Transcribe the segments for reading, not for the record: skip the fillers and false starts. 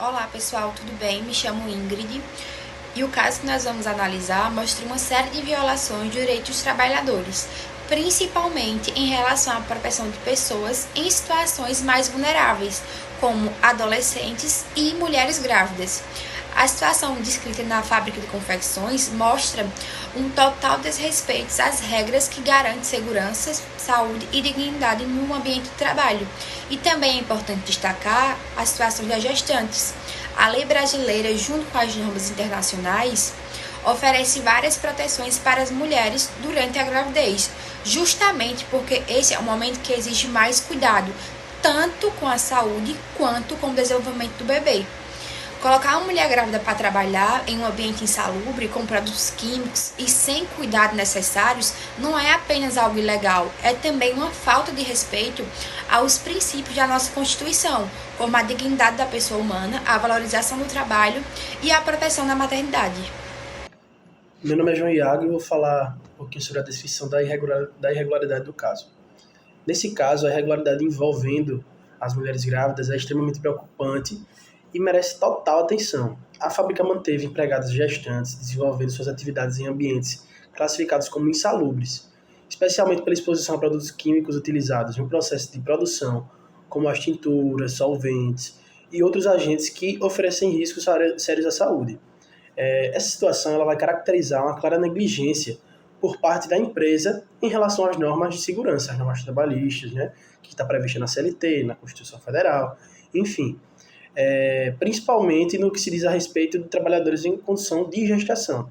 Olá pessoal, tudo bem? Me chamo Ingrid e o caso que nós vamos analisar mostra uma série de violações de direitos dos trabalhadores, principalmente em relação à proteção de pessoas em situações mais vulneráveis, como adolescentes e mulheres grávidas. A situação descrita na fábrica de confecções mostra um total desrespeito às regras que garantem segurança, saúde e dignidade no ambiente de trabalho. E também é importante destacar a situação das gestantes. A lei brasileira, junto com as normas internacionais, oferece várias proteções para as mulheres durante a gravidez, justamente porque esse é o momento que exige mais cuidado, tanto com a saúde quanto com o desenvolvimento do bebê. Colocar uma mulher grávida para trabalhar em um ambiente insalubre, com produtos químicos e sem cuidados necessários, não é apenas algo ilegal, é também uma falta de respeito aos princípios da nossa Constituição, como a dignidade da pessoa humana, a valorização do trabalho e a proteção da maternidade. Meu nome é João Iago e vou falar um pouquinho sobre a descrição da irregularidade do caso. Nesse caso, a irregularidade envolvendo as mulheres grávidas é extremamente preocupante e merece total atenção. A fábrica manteve empregadas gestantes desenvolvendo suas atividades em ambientes classificados como insalubres, especialmente pela exposição a produtos químicos utilizados no processo de produção, como as tinturas, solventes e outros agentes que oferecem riscos sérios à saúde. Essa situação ela vai caracterizar uma clara negligência por parte da empresa em relação às normas de segurança, as normas trabalhistas, né, que está prevista na CLT, na Constituição Federal, enfim. Principalmente no que se diz a respeito de trabalhadores em condição de gestação.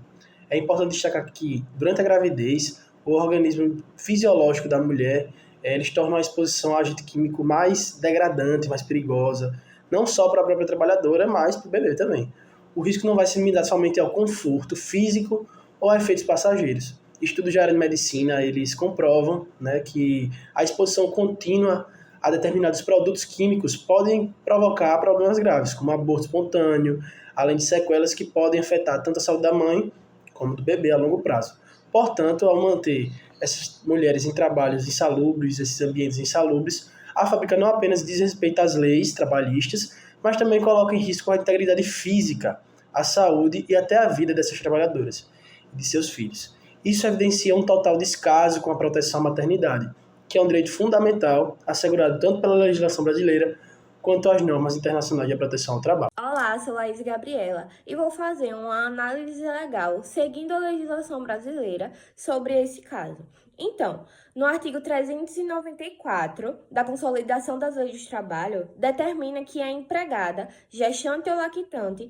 É importante destacar que, durante a gravidez, o organismo fisiológico da mulher eles tornam a exposição a agente químico mais degradante, mais perigosa, não só para a própria trabalhadora, mas para o bebê também. O risco não vai se limitar somente ao conforto físico ou a efeitos passageiros. Estudos de área de medicina eles comprovam, né, que a exposição contínua a determinados produtos químicos podem provocar problemas graves, como aborto espontâneo, além de sequelas que podem afetar tanto a saúde da mãe como do bebê a longo prazo. Portanto, ao manter essas mulheres em trabalhos insalubres, esses ambientes insalubres, a fábrica não apenas desrespeita as leis trabalhistas, mas também coloca em risco a integridade física, a saúde e até a vida dessas trabalhadoras e de seus filhos. Isso evidencia um total descaso com a proteção à maternidade, que é um direito fundamental assegurado tanto pela legislação brasileira quanto às normas internacionais de proteção ao trabalho. Olá, sou Laís Gabriela e vou fazer uma análise legal seguindo a legislação brasileira sobre esse caso. Então, no artigo 394 da Consolidação das Leis do Trabalho, determina que a empregada, gestante ou lactante,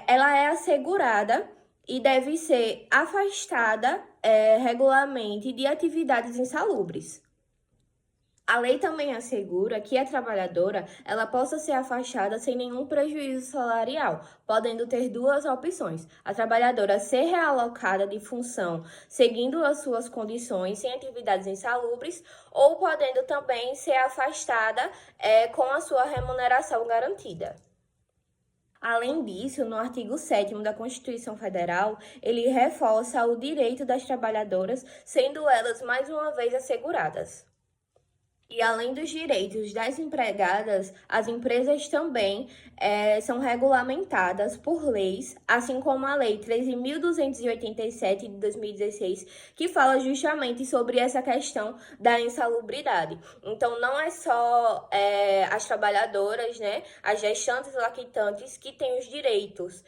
ela é assegurada e deve ser afastada regularmente de atividades insalubres. A lei também assegura que a trabalhadora ela possa ser afastada sem nenhum prejuízo salarial, podendo ter duas opções: a trabalhadora ser realocada de função seguindo as suas condições sem atividades insalubres, ou podendo também ser afastada com a sua remuneração garantida. Além disso, no artigo 7º da Constituição Federal, ele reforça o direito das trabalhadoras, sendo elas mais uma vez asseguradas. E além dos direitos das empregadas, as empresas também são regulamentadas por leis, assim como a Lei 13.287 de 2016, que fala justamente sobre essa questão da insalubridade. Então, não é só as trabalhadoras, né, as gestantes e lactantes que têm os direitos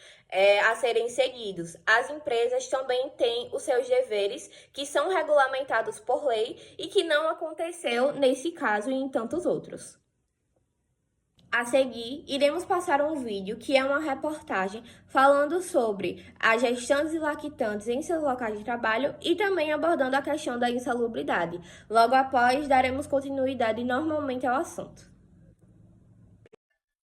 a serem seguidos. As empresas também têm os seus deveres, que são regulamentados por lei e que não aconteceu nesse caso e em tantos outros. A seguir, iremos passar um vídeo que é uma reportagem falando sobre as gestantes e lactantes em seus locais de trabalho e também abordando a questão da insalubridade. Logo após, daremos continuidade normalmente ao assunto.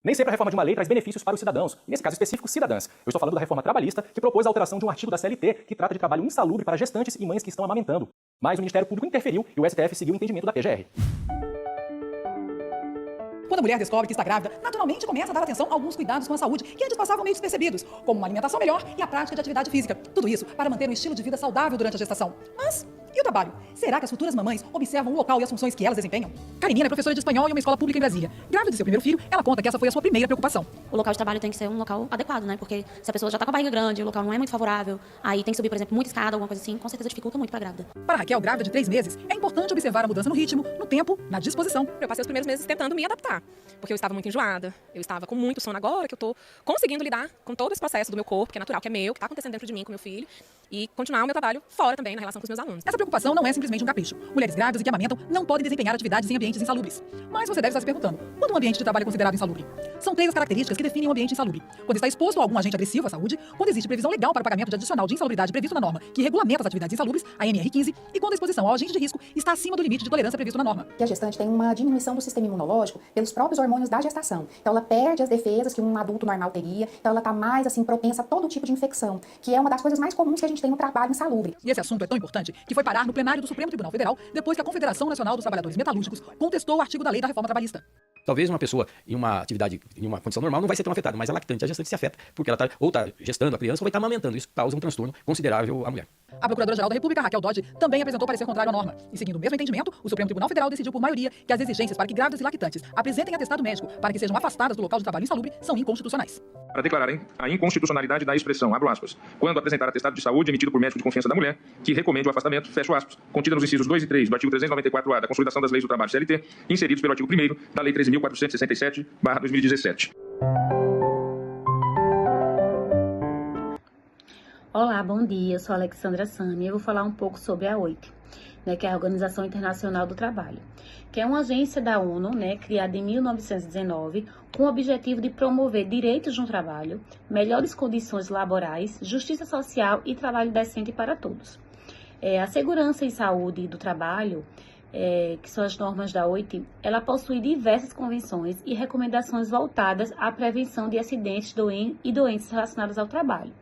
Nem sempre a reforma de uma lei traz benefícios para os cidadãos, e nesse caso específico, cidadãs. Eu estou falando da reforma trabalhista, que propôs a alteração de um artigo da CLT que trata de trabalho insalubre para gestantes e mães que estão amamentando. Mas o Ministério Público interferiu e o STF seguiu o entendimento da PGR. Quando a mulher descobre que está grávida, naturalmente começa a dar atenção a alguns cuidados com a saúde que antes passavam meio despercebidos, como uma alimentação melhor e a prática de atividade física. Tudo isso para manter um estilo de vida saudável durante a gestação. Mas E o trabalho? Será que as futuras mamães observam o local e as funções que elas desempenham? Kareninha é professora de espanhol em uma escola pública em Brasília. Grávida de seu primeiro filho, ela conta que essa foi a sua primeira preocupação. O local de trabalho tem que ser um local adequado, né? Porque se a pessoa já tá com a barriga grande, o local não é muito favorável, aí tem que subir, por exemplo, muita escada, alguma coisa assim, com certeza dificulta muito pra grávida. Para Raquel, grávida de 3 meses, é importante observar a mudança no ritmo, no tempo, na disposição. Eu passei os primeiros meses tentando me adaptar, porque eu estava muito enjoada, eu estava com muito sono agora, que eu tô conseguindo lidar com todo esse processo do meu corpo, que é natural, que é meu, que tá acontecendo dentro de mim com meu filho, e continuar o meu trabalho fora também, na relação com os meus alunos. Essa preocupação não é simplesmente um capricho. Mulheres grávidas e que amamentam não podem desempenhar atividades em ambientes insalubres. Mas você deve estar se perguntando, quando um ambiente de trabalho é considerado insalubre? São 3 as características que definem um ambiente insalubre. Quando está exposto a algum agente agressivo à saúde, quando existe previsão legal para o pagamento de adicional de insalubridade previsto na norma, que regulamenta as atividades insalubres, a NR15, e quando a exposição ao agente de risco está acima do limite de tolerância previsto na norma. Que a gestante tem uma diminuição do sistema imunológico pelos próprios hormônios da gestação. Então ela perde as defesas que um adulto normal teria, então ela está mais assim propensa a todo tipo de infecção, que é uma das coisas mais comuns que a gente tem no trabalho insalubre. E esse assunto é tão importante que foi parar no plenário do Supremo Tribunal Federal depois que a Confederação Nacional dos Trabalhadores Metalúrgicos contestou o artigo da lei da reforma trabalhista. Talvez uma pessoa em uma atividade, em uma condição normal, não vai ser tão afetada, mas a lactante, a gestante se afeta, porque ela está gestando a criança ou vai estar amamentando. Isso causa um transtorno considerável à mulher. A Procuradora-Geral da República, Raquel Dodge, também apresentou parecer contrário à norma. E seguindo o mesmo entendimento, o Supremo Tribunal Federal decidiu por maioria que as exigências para que grávidas e lactantes apresentem atestado médico para que sejam afastadas do local de trabalho insalubre são inconstitucionais. Para declarar a inconstitucionalidade da expressão, abro aspas, quando apresentar atestado de saúde emitido por médico de confiança da mulher, que recomende o afastamento, fecho aspas, contida nos incisos 2 e 3 do artigo 394-A da Consolidação das Leis do Trabalho CLT, inseridos pelo artigo 1º da Lei 13.467/2017. Olá, bom dia, eu sou a Alexandra Sami e eu vou falar um pouco sobre a OIT, que é a Organização Internacional do Trabalho, que é uma agência da ONU, criada em 1919, com o objetivo de promover direitos no trabalho, melhores condições laborais, justiça social e trabalho decente para todos. A segurança e saúde do trabalho, que são as normas da OIT, ela possui diversas convenções e recomendações voltadas à prevenção de acidentes e doenças relacionadas ao trabalho.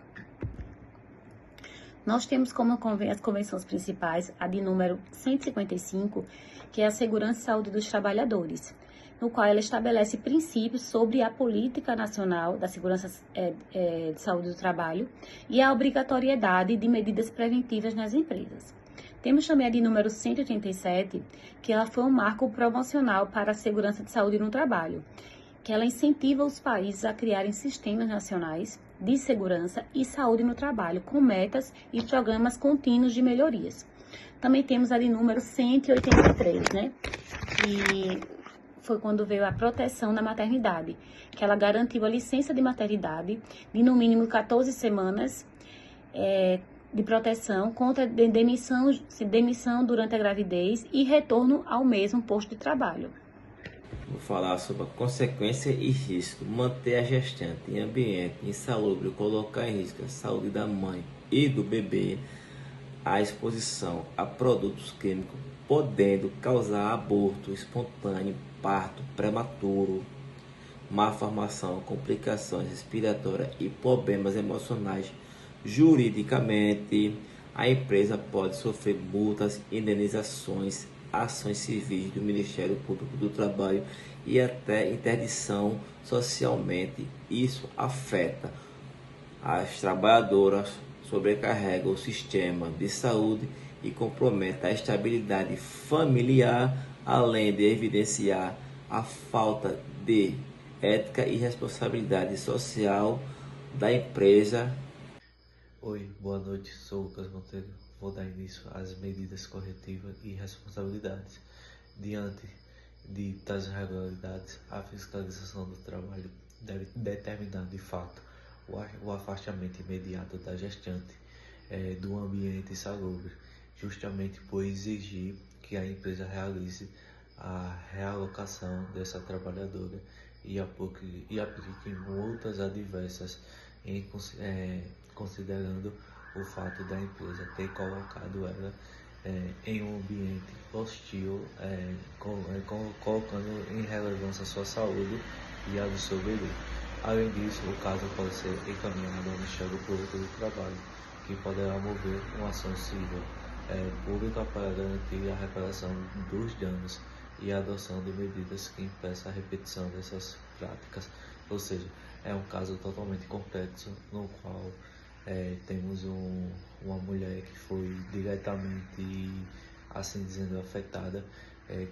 Nós temos como as convenções principais a de número 155, que é a Segurança e Saúde dos Trabalhadores, no qual ela estabelece princípios sobre a política nacional da segurança de saúde do trabalho e a obrigatoriedade de medidas preventivas nas empresas. Temos também a de número 187, que ela foi um marco promocional para a segurança de saúde no trabalho, que ela incentiva os países a criarem sistemas nacionais de segurança e saúde no trabalho, com metas e programas contínuos de melhorias. Também temos a de número 183, que foi quando veio a proteção da maternidade, que ela garantiu a licença de maternidade de no mínimo 14 semanas de proteção contra demissão durante a gravidez e retorno ao mesmo posto de trabalho. Vou falar sobre a consequência e risco. Manter a gestante em ambiente insalubre, colocar em risco a saúde da mãe e do bebê, a exposição a produtos químicos, podendo causar aborto espontâneo, parto prematuro, malformação, complicações respiratórias e problemas emocionais. Juridicamente, a empresa pode sofrer multas, indenizações, ações civis do Ministério Público do Trabalho e até interdição socialmente. Isso afeta as trabalhadoras, sobrecarrega o sistema de saúde e compromete a estabilidade familiar, além de evidenciar a falta de ética e responsabilidade social da empresa. Oi, boa noite, sou Lucas Monteiro. Vou dar início às medidas corretivas e responsabilidades. Diante de tais irregularidades, a fiscalização do trabalho deve determinar de fato o afastamento imediato da gestante do ambiente insalubre, justamente por exigir que a empresa realize a realocação dessa trabalhadora e aplique multas adversas considerando o fato da empresa ter colocado ela em um ambiente hostil, colocando em relevância a sua saúde e a do seu bebê. Além disso, o caso pode ser encaminhado ao Ministério Público do Trabalho, que poderá mover uma ação civil pública para garantir a reparação dos danos e a adoção de medidas que impeçam a repetição dessas práticas. Ou seja, é um caso totalmente complexo, no qual Temos uma mulher que foi diretamente, assim dizendo, afetada,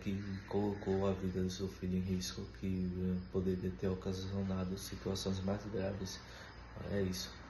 que colocou a vida do seu filho em risco, que poderia ter ocasionado situações mais graves. É isso.